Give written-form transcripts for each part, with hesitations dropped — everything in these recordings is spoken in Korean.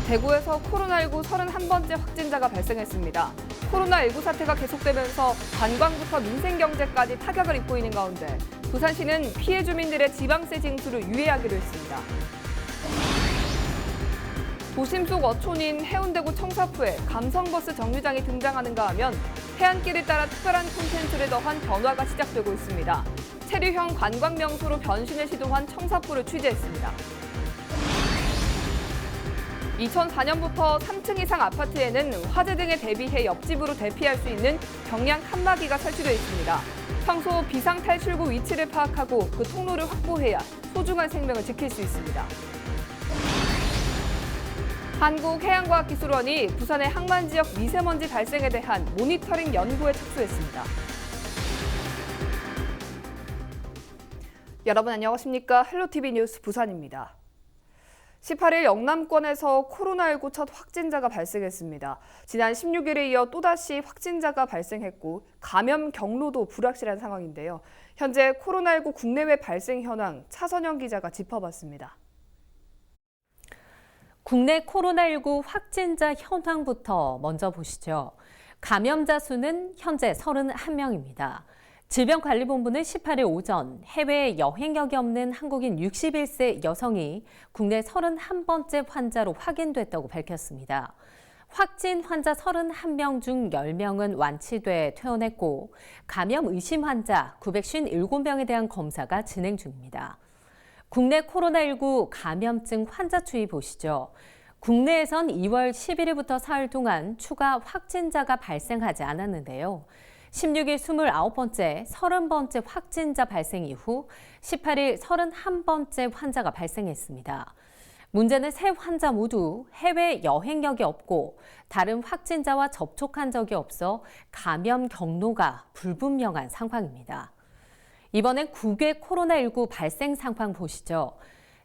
대구에서 코로나19 31번째 확진자가 발생했습니다. 코로나19 사태가 계속되면서 관광부터 민생경제까지 타격을 입고 있는 가운데 부산시는 피해 주민들의 지방세 징수를 유예하기로 했습니다. 도심 속 어촌인 해운대구 청사포에 감성버스 정류장이 등장하는가 하면 해안길을 따라 특별한 콘텐츠를 더한 변화가 시작되고 있습니다. 체류형 관광 명소로 변신을 시도한 청사포를 취재했습니다. 2004년부터 3층 이상 아파트에는 화재 등에 대비해 옆집으로 대피할 수 있는 경량 칸막이가 설치되어 있습니다. 평소 비상탈출구 위치를 파악하고 그 통로를 확보해야 소중한 생명을 지킬 수 있습니다. 한국해양과학기술원이 부산의 항만 지역 미세먼지 발생에 대한 모니터링 연구에 착수했습니다. 여러분 안녕하십니까? 헬로티비 뉴스 부산입니다. 18일 영남권에서 코로나19 첫 확진자가 발생했습니다. 지난 16일에 이어 또다시 확진자가 발생했고 감염 경로도 불확실한 상황인데요. 현재 코로나19 국내외 발생 현황 차선영 기자가 짚어봤습니다. 국내 코로나19 확진자 현황부터 먼저 보시죠. 감염자 수는 현재 31명입니다. 질병관리본부는 18일 오전 해외 여행력이 없는 한국인 61세 여성이 국내 31번째 환자로 확인됐다고 밝혔습니다. 확진 환자 31명 중 10명은 완치돼 퇴원했고 감염 의심 환자 957명에 대한 검사가 진행 중입니다. 국내 코로나19 감염증 환자 추이 보시죠. 국내에선 2월 11일부터 사흘 동안 추가 확진자가 발생하지 않았는데요. 16일 29번째, 30번째 확진자 발생 이후 18일 31번째 환자가 발생했습니다. 문제는 세 환자 모두 해외 여행력이 없고 다른 확진자와 접촉한 적이 없어 감염 경로가 불분명한 상황입니다. 이번엔 국외 코로나19 발생 상황 보시죠.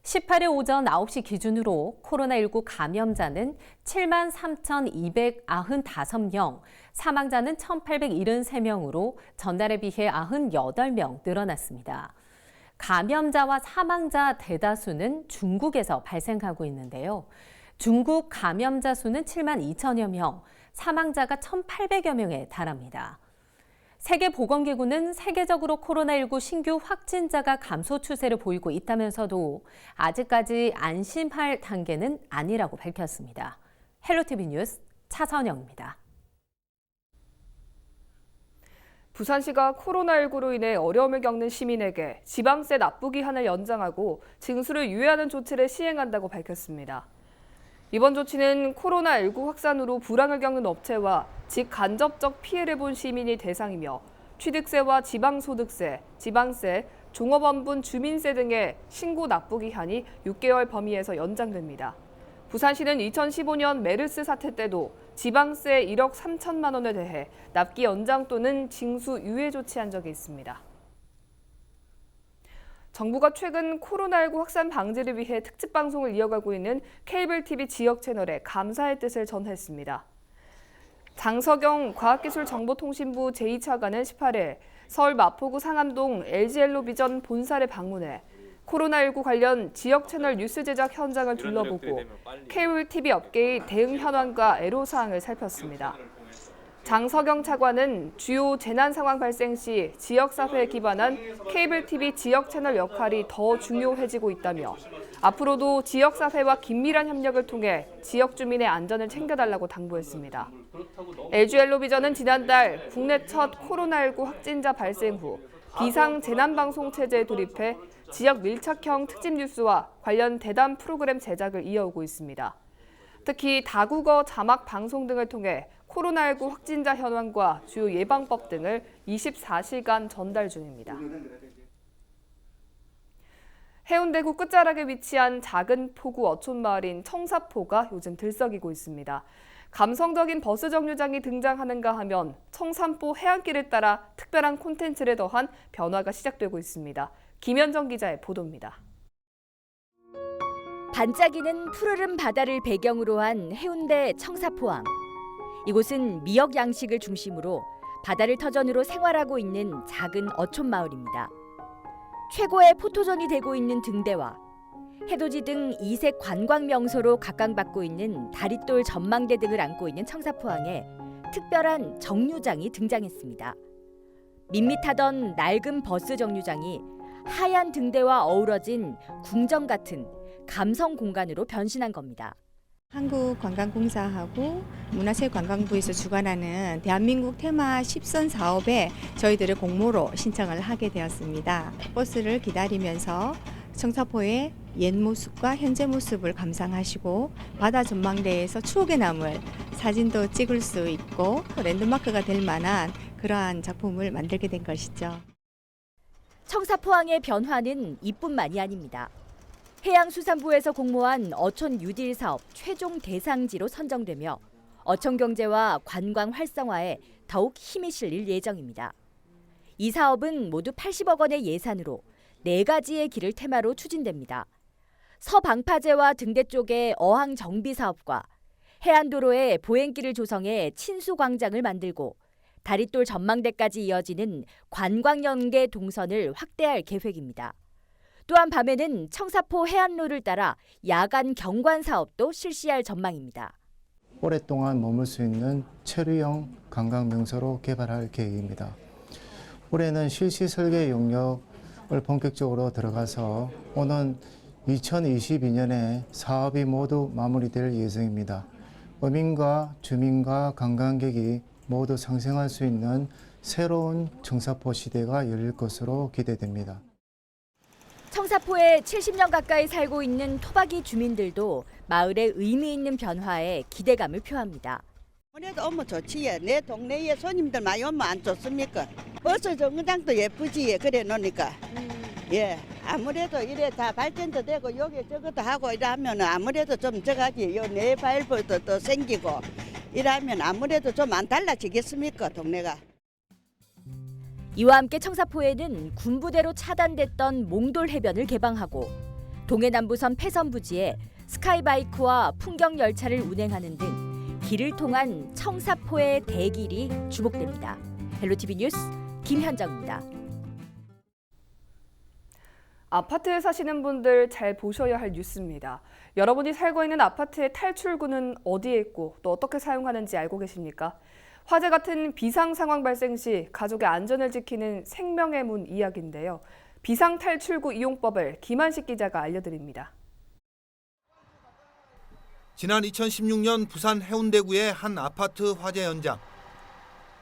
18일 오전 9시 기준으로 코로나19 감염자는 73,295명, 사망자는 1,873명으로 전날에 비해 98명 늘어났습니다. 감염자와 사망자 대다수는 중국에서 발생하고 있는데요. 중국 감염자 수는 7만 2천여 명, 사망자가 1,800여 명에 달합니다. 세계보건기구는 세계적으로 코로나19 신규 확진자가 감소 추세를 보이고 있다면서도 아직까지 안심할 단계는 아니라고 밝혔습니다. 헬로티비 뉴스 차선영입니다. 부산시가 코로나19로 인해 어려움을 겪는 시민에게 지방세 납부 기한을 연장하고 징수를 유예하는 조치를 시행한다고 밝혔습니다. 이번 조치는 코로나19 확산으로 불황을 겪는 업체와 직간접적 피해를 본 시민이 대상이며 취득세와 지방소득세, 지방세, 종업원분 주민세 등의 신고 납부 기한이 6개월 범위에서 연장됩니다. 부산시는 2015년 메르스 사태 때도 지방세 1억 3천만 원에 대해 납기 연장 또는 징수 유예 조치한 적이 있습니다. 정부가 최근 코로나19 확산 방지를 위해 특집 방송을 이어가고 있는 케이블 TV 지역 채널에 감사의 뜻을 전했습니다. 장석영 과학기술정보통신부 제2차관은 18일 서울 마포구 상암동 LG엘로비전 본사를 방문해 코로나19 관련 지역 채널 뉴스 제작 현장을 둘러보고 케이블 TV 업계의 대응 현황과 애로사항을 살폈습니다. 장석영 차관은 주요 재난 상황 발생 시 지역사회에 기반한 케이블 TV 지역 채널 역할이 더 중요해지고 있다며 앞으로도 지역사회와 긴밀한 협력을 통해 지역 주민의 안전을 챙겨달라고 당부했습니다. LG엘로비전은 지난달 국내 첫 코로나19 확진자 발생 후 비상재난방송 체제에 돌입해 지역 밀착형 특집 뉴스와 관련 대담 프로그램 제작을 이어오고 있습니다. 특히 다국어 자막 방송 등을 통해 코로나19 확진자 현황과 주요 예방법 등을 24시간 전달 중입니다. 해운대구 끝자락에 위치한 작은 포구 어촌 마을인 청사포가 요즘 들썩이고 있습니다. 감성적인 버스 정류장이 등장하는가 하면 청산포 해안길을 따라 특별한 콘텐츠를 더한 변화가 시작되고 있습니다. 김현정 기자의 보도입니다. 반짝이는 푸르른 바다를 배경으로 한 해운대 청사포항. 이곳은 미역 양식을 중심으로 바다를 터전으로 생활하고 있는 작은 어촌 마을입니다. 최고의 포토존이 되고 있는 등대와 해돋이 등 이색 관광 명소로 각광받고 있는 다릿돌 전망대 등을 안고 있는 청사포항에 특별한 정류장이 등장했습니다. 밋밋하던 낡은 버스 정류장이 하얀 등대와 어우러진 궁전 같은 감성 공간으로 변신한 겁니다. 한국관광공사하고 문화체육관광부에서 주관하는 대한민국 테마 10선 사업에 저희들을 공모로 신청을 하게 되었습니다. 버스를 기다리면서 청사포의 옛 모습과 현재 모습을 감상하시고 바다 전망대에서 추억에 남을 사진도 찍을 수 있고 랜드마크가 될 만한 그러한 작품을 만들게 된 것이죠. 청사포항의 변화는 이뿐만이 아닙니다. 해양수산부에서 공모한 어촌 뉴딜 사업 최종 대상지로 선정되며 어촌 경제와 관광 활성화에 더욱 힘이 실릴 예정입니다. 이 사업은 모두 80억 원의 예산으로 4가지의 길을 테마로 추진됩니다. 서방파제와 등대 쪽의 어항 정비 사업과 해안도로에 보행길을 조성해 친수광장을 만들고 다릿돌 전망대까지 이어지는 관광연계 동선을 확대할 계획입니다. 또한 밤에는 청사포 해안로를 따라 야간 경관 사업도 실시할 전망입니다. 오랫동안 머물 수 있는 체류형 관광 명소로 개발할 계획입니다. 올해는 실시 설계 용역을 본격적으로 들어가서 오는 2022년에 사업이 모두 마무리될 예정입니다. 어민과 주민과 관광객이 모두 상생할 수 있는 새로운 청사포 시대가 열릴 것으로 기대됩니다. 청사포에 70년 가까이 살고 있는 토박이 주민들도 마을의 의미 있는 변화에 기대감을 표합니다. 아무래도 오면 좋지. 내 동네에 손님들 많이 오면 안 좋습니까? 버스 정류장도 예쁘지. 그래 놓으니까. 예, 아무래도 이래 다 발전도 되고 여기 저것도 하고 이러면 아무래도 좀 저가지. 요 내 발벌도 또 생기고 이러면 아무래도 좀 안 달라지겠습니까, 동네가? 이와 함께 청사포에는 군부대로 차단됐던 몽돌 해변을 개방하고 동해남부선 폐선 부지에 스카이바이크와 풍경 열차를 운행하는 등 길을 통한 청사포의 대길이 주목됩니다. 헬로티비 뉴스 김현정입니다. 아파트에 사시는 분들 잘 보셔야 할 뉴스입니다. 여러분이 살고 있는 아파트의 탈출구는 어디에 있고 또 어떻게 사용하는지 알고 계십니까? 화재 같은 비상 상황 발생 시 가족의 안전을 지키는 생명의 문 이야기인데요. 비상탈출구 이용법을 김한식 기자가 알려드립니다. 지난 2016년 부산 해운대구의 한 아파트 화재 현장.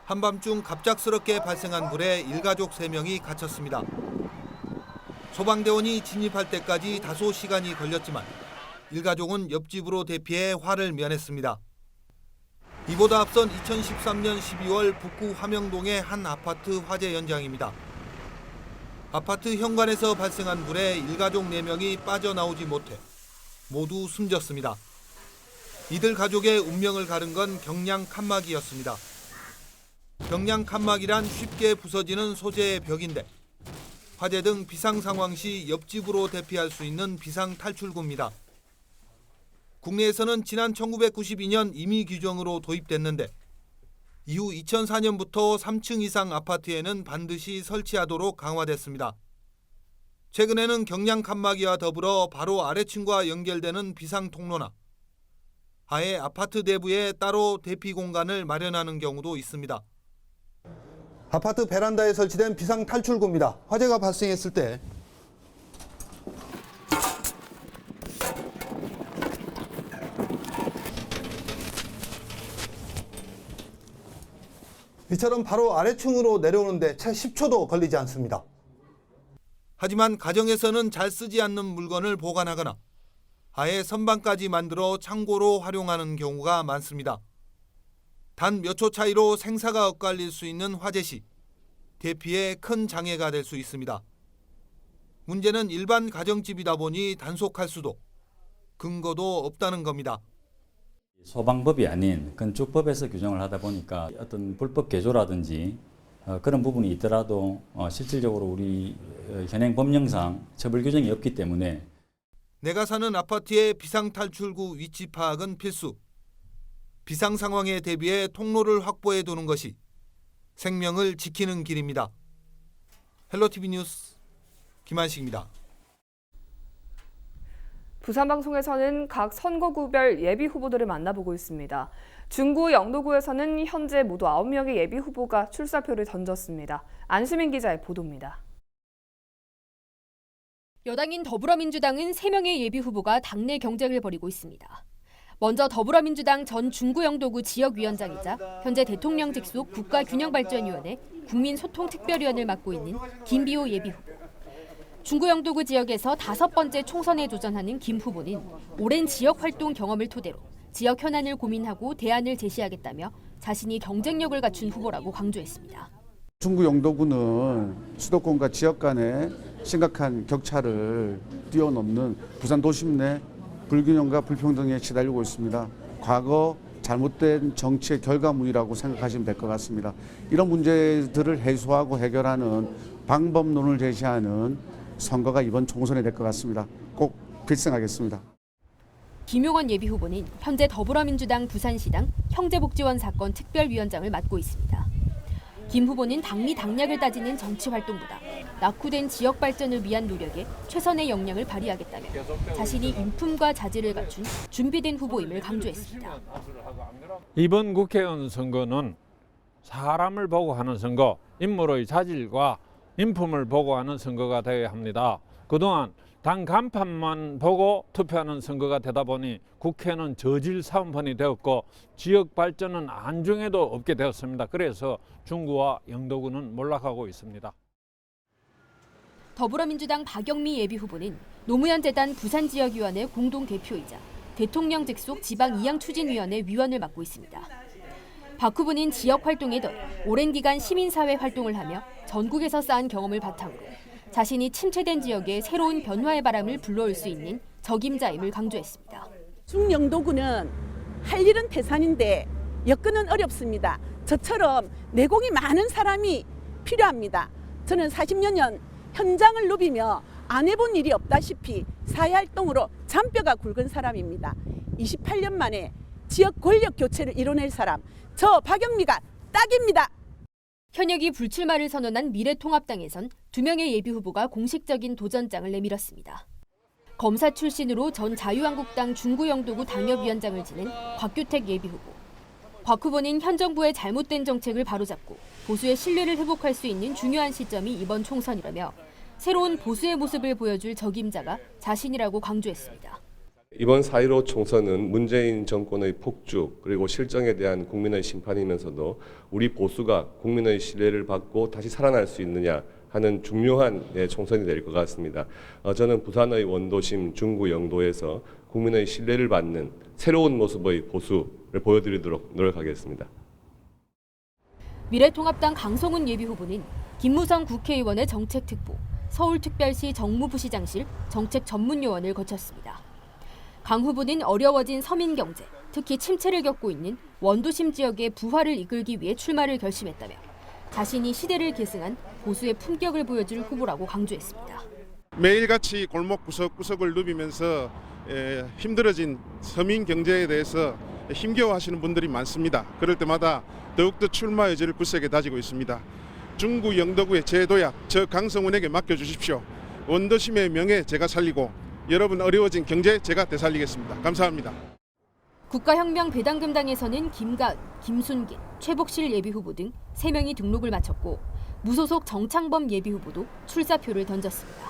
한밤중 갑작스럽게 발생한 불에 일가족 3명이 갇혔습니다. 소방대원이 진입할 때까지 다소 시간이 걸렸지만 일가족은 옆집으로 대피해 화를 면했습니다. 이보다 앞선 2013년 12월 북구 화명동의 한 아파트 화재 현장입니다. 아파트 현관에서 발생한 불에 일가족 4명이 빠져나오지 못해 모두 숨졌습니다. 이들 가족의 운명을 가른 건 경량 칸막이였습니다. 경량 칸막이란 쉽게 부서지는 소재의 벽인데 화재 등 비상 상황 시 옆집으로 대피할 수 있는 비상 탈출구입니다. 국내에서는 지난 1992년 임의 규정으로 도입됐는데 이후 2004년부터 3층 이상 아파트에는 반드시 설치하도록 강화됐습니다. 최근에는 경량 칸막이와 더불어 바로 아래층과 연결되는 비상 통로나 아예 아파트 내부에 따로 대피 공간을 마련하는 경우도 있습니다. 아파트 베란다에 설치된 비상 탈출구입니다. 화재가 발생했을 때 이처럼 바로 아래층으로 내려오는데 채 10초도 걸리지 않습니다. 하지만 가정에서는 잘 쓰지 않는 물건을 보관하거나 아예 선반까지 만들어 창고로 활용하는 경우가 많습니다. 단 몇 초 차이로 생사가 엇갈릴 수 있는 화재 시 대피에 큰 장애가 될 수 있습니다. 문제는 일반 가정집이다 보니 단속할 수도 근거도 없다는 겁니다. 소방법이 아닌 건축법에서 규정을 하다 보니까 어떤 불법 개조라든지 그런 부분이 있더라도 실질적으로 우리 현행 법령상 처벌 규정이 없기 때문에 내가 사는 아파트의 비상탈출구 위치 파악은 필수. 비상 상황에 대비해 통로를 확보해 두는 것이 생명을 지키는 길입니다. 헬로티비 뉴스 김한식입니다. 부산방송에서는 각 선거구별 예비 후보들을 만나보고 있습니다. 중구 영도구에서는 현재 모두 9명의 예비 후보가 출사표를 던졌습니다. 안수민 기자의 보도입니다. 여당인 더불어민주당은 3명의 예비 후보가 당내 경쟁을 벌이고 있습니다. 먼저 더불어민주당 전 중구 영도구 지역위원장이자 현재 대통령 직속 국가균형발전위원회 국민소통특별위원을 맡고 있는 김비호 예비 후보. 중구 영도구 지역에서 5번째 총선에 도전하는 김 후보는 오랜 지역 활동 경험을 토대로 지역 현안을 고민하고 대안을 제시하겠다며 자신이 경쟁력을 갖춘 후보라고 강조했습니다. 중구 영도구는 수도권과 지역 간의 심각한 격차를 뛰어넘는 부산 도심 내 불균형과 불평등에 시달리고 있습니다. 과거 잘못된 정치의 결과물이라고 생각하시면 될 것 같습니다. 이런 문제들을 해소하고 해결하는 방법론을 제시하는 선거가 이번 총선이 될 것 같습니다. 꼭 필승하겠습니다. 김용원 예비 후보는 현재 더불어민주당 부산시당 형제복지원 사건 특별위원장을 맡고 있습니다. 김 후보는 당리 당략을 따지는 정치 활동보다 낙후된 지역 발전을 위한 노력에 최선의 역량을 발휘하겠다며 자신이 인품과 자질을 갖춘 준비된 후보임을 강조했습니다. 이번 국회의원 선거는 사람을 보고 하는 선거, 인물의 자질과 인품을 보고 하는 선거가 되어야 합니다. 그동안 당 간판만 보고 투표하는 선거가 되다 보니 국회는 저질 사은판이 되었고 지역 발전은 안중에도 없게 되었습니다. 그래서 중구와 영도구는 몰락하고 있습니다. 더불어민주당 박영미 예비 후보는 노무현 재단 부산지역위원회 공동대표이자 대통령 직속 지방이양추진위원회 위원을 맡고 있습니다. 박 후보는 지역 활동에 더해 오랜 기간 시민사회 활동을 하며 전국에서 쌓은 경험을 바탕으로 자신이 침체된 지역에 새로운 변화의 바람을 불러올 수 있는 적임자임을 강조했습니다. 중영도구는 할 일은 태산인데 여건은 어렵습니다. 저처럼 내공이 많은 사람이 필요합니다. 저는 40년 현장을 누비며 안 해본 일이 없다시피 사회활동으로 잔뼈가 굵은 사람입니다. 28년 만에 지역 권력 교체를 이뤄낼 사람, 저 박영미가 딱입니다. 현역이 불출마를 선언한 미래통합당에선 2명의 예비 후보가 공식적인 도전장을 내밀었습니다. 검사 출신으로 전 자유한국당 중구 영도구 당협위원장을 지낸 곽규택 예비 후보. 곽 후보는 현 정부의 잘못된 정책을 바로잡고 보수의 신뢰를 회복할 수 있는 중요한 시점이 이번 총선이라며 새로운 보수의 모습을 보여줄 적임자가 자신이라고 강조했습니다. 이번 4.15 총선은 문재인 정권의 폭주 그리고 실정에 대한 국민의 심판이면서도 우리 보수가 국민의 신뢰를 받고 다시 살아날 수 있느냐 하는 중요한 총선이 될 것 같습니다. 저는 부산의 원도심 중구 영도에서 국민의 신뢰를 받는 새로운 모습의 보수를 보여드리도록 노력하겠습니다. 미래통합당 강성훈 예비 후보는 김무성 국회의원의 정책특보, 서울특별시 정무부시장실 정책전문요원을 거쳤습니다. 강 후보는 어려워진 서민경제, 특히 침체를 겪고 있는 원도심 지역의 부활을 이끌기 위해 출마를 결심했다며 자신이 시대를 계승한 보수의 품격을 보여줄 후보라고 강조했습니다. 매일같이 골목 구석구석을 누비면서 힘들어진 서민 경제에 대해서 힘겨워하시는 분들이 많습니다. 그럴 때마다 더욱더 출마 의지를 굳세게 다지고 있습니다. 중구 영도구의 제도약 저 강성훈에게 맡겨주십시오. 원도심의 명예 제가 살리고 여러분 어려워진 경제 제가 되살리겠습니다. 감사합니다. 국가혁명배당금당에서는 김가은, 김순길, 최복실 예비 후보 등 3명이 등록을 마쳤고 무소속 정창범 예비 후보도 출사표를 던졌습니다.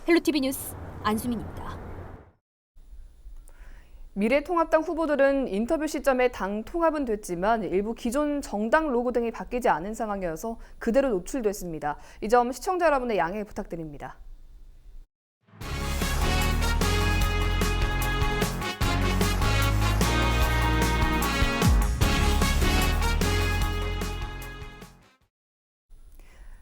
헬로티비 뉴스 안수민입니다. 미래통합당 후보들은 인터뷰 시점에 당 통합은 됐지만 일부 기존 정당 로고 등이 바뀌지 않은 상황이어서 그대로 노출됐습니다. 이 점 시청자 여러분의 양해 부탁드립니다.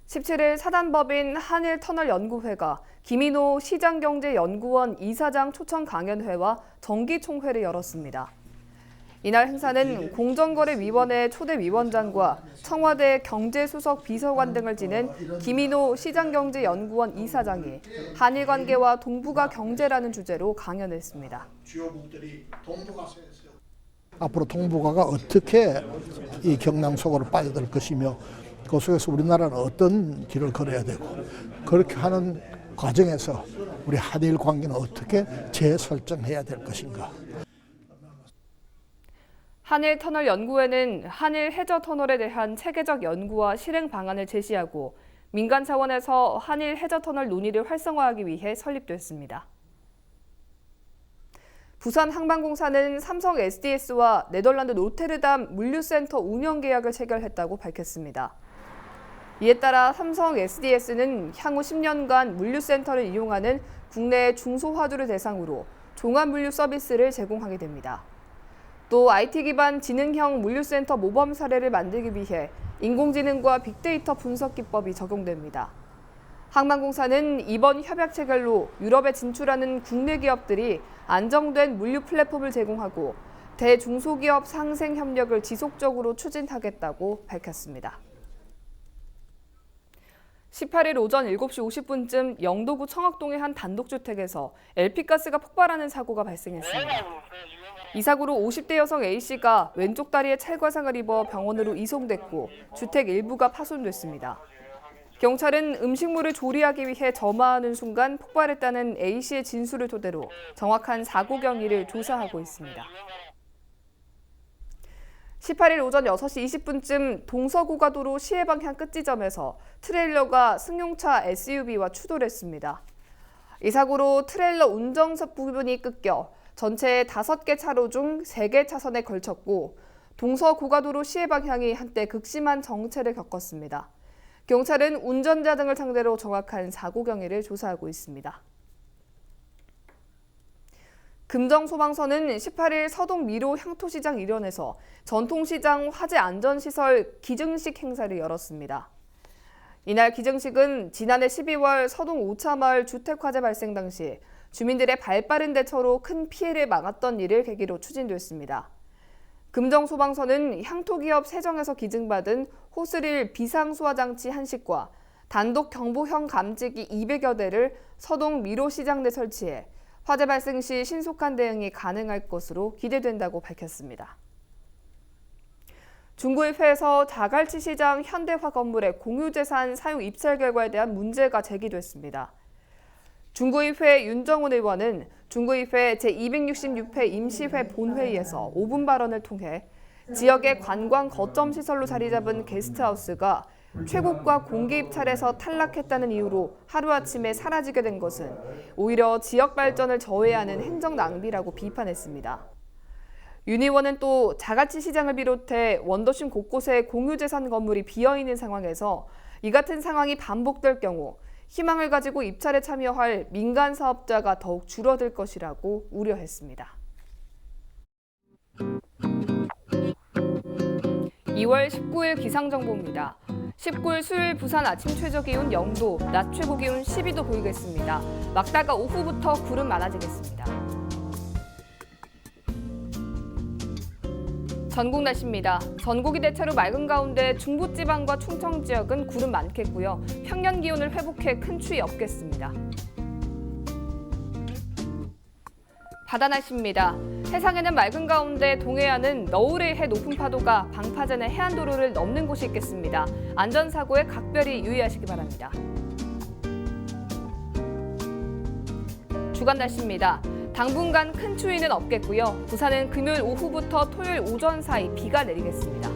(17일) 사단법인 한일터널연구회가 김인호 시장경제연구원 이사장 초청 강연회와 정기총회를 열었습니다. 이날 행사는 공정거래위원회 초대위원장과 청와대 경제수석 비서관 등을 지낸 김인호 시장경제연구원 이사장이 한일 관계와 동북아 경제라는 주제로 강연했습니다. 앞으로 동북아가 어떻게 이 경랑 속으로 빠져들 것이며 그 속에서 우리나라는 어떤 길을 걸어야 되고 그렇게 하는 과정에서 우리 한일 관계는 어떻게 재설정해야 될 것인가. 한일터널연구회는 한일 해저터널에 대한 체계적 연구와 실행 방안을 제시하고 민간 차원에서 한일 해저터널 논의를 활성화하기 위해 설립됐습니다. 부산항만공사는 삼성 SDS와 네덜란드 로테르담 물류센터 운영 계약을 체결했다고 밝혔습니다. 이에 따라 삼성 SDS는 향후 10년간 물류센터를 이용하는 국내 중소화주를 대상으로 종합물류 서비스를 제공하게 됩니다. 또 IT 기반 지능형 물류센터 모범 사례를 만들기 위해 인공지능과 빅데이터 분석 기법이 적용됩니다. 항만공사는 이번 협약 체결로 유럽에 진출하는 국내 기업들이 안정된 물류 플랫폼을 제공하고 대중소기업 상생 협력을 지속적으로 추진하겠다고 밝혔습니다. 18일 오전 7시 50분쯤 영도구 청학동의 한 단독주택에서 LP가스가 폭발하는 사고가 발생했습니다. 이 사고로 50대 여성 A씨가 왼쪽 다리에 찰과상을 입어 병원으로 이송됐고 주택 일부가 파손됐습니다. 경찰은 음식물을 조리하기 위해 점화하는 순간 폭발했다는 A씨의 진술을 토대로 정확한 사고 경위를 조사하고 있습니다. 18일 오전 6시 20분쯤 동서고가도로 시해 방향 끝지점에서 트레일러가 승용차 SUV와 추돌했습니다. 이 사고로 트레일러 운전석 부분이 꺾여 전체 5개 차로 중 3개 차선에 걸쳤고 동서고가도로 시해 방향이 한때 극심한 정체를 겪었습니다. 경찰은 운전자 등을 상대로 정확한 사고 경위를 조사하고 있습니다. 금정소방서는 18일 서동 미로 향토시장 일원에서 전통시장 화재 안전시설 기증식 행사를 열었습니다. 이날 기증식은 지난해 12월 서동 5차 마을 주택화재 발생 당시 주민들의 발빠른 대처로 큰 피해를 막았던 일을 계기로 추진됐습니다. 금정소방서는 향토기업 세정에서 기증받은 호스릴 비상소화장치 1식과 단독 경보형 감지기 200여 대를 서동 미로시장 내 설치해 화재 발생 시 신속한 대응이 가능할 것으로 기대된다고 밝혔습니다. 중구의회에서 자갈치 시장 현대화 건물의 공유재산 사용 입찰 결과에 대한 문제가 제기됐습니다. 중구의회 윤정훈 의원은 중구의회 제266회 임시회 본회의에서 5분 발언을 통해 지역의 관광 거점 시설로 자리 잡은 게스트하우스가 최고가 공개 입찰에서 탈락했다는 이유로 하루아침에 사라지게 된 것은 오히려 지역 발전을 저해하는 행정 낭비라고 비판했습니다. 윤 의원은 또 자갈치 시장을 비롯해 원도심 곳곳에 공유재산 건물이 비어있는 상황에서 이 같은 상황이 반복될 경우 희망을 가지고 입찰에 참여할 민간 사업자가 더욱 줄어들 것이라고 우려했습니다. 2월 19일 기상정보입니다. 19일 수요일 부산 아침 최저기온 0도, 낮 최고기온 12도 보이겠습니다. 막다가 오후부터 구름 많아지겠습니다. 전국 날씨입니다. 전국이 대체로 맑은 가운데 중부지방과 충청 지역은 구름 많겠고요. 평년 기온을 회복해 큰 추위 없겠습니다. 바다 날씨입니다. 해상에는 맑은 가운데 동해안은 너울에 의해 높은 파도가 방파제나 해안도로를 넘는 곳이 있겠습니다. 안전사고에 각별히 유의하시기 바랍니다. 주간 날씨입니다. 당분간 큰 추위는 없겠고요. 부산은 금요일 오후부터 토요일 오전 사이 비가 내리겠습니다.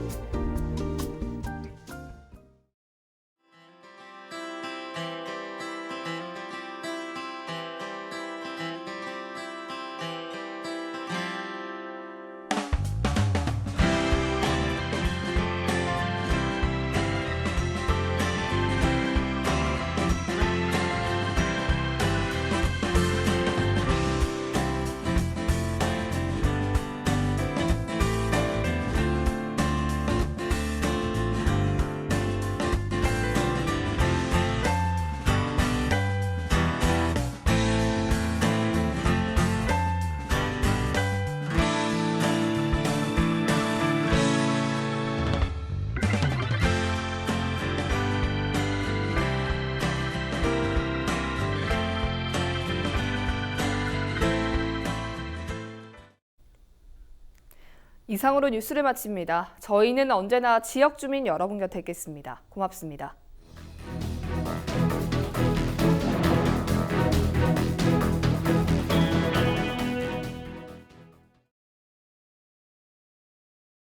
이상으로 뉴스를 마칩니다. 저희는 언제나 지역 주민 여러분 곁에 있겠습니다. 고맙습니다.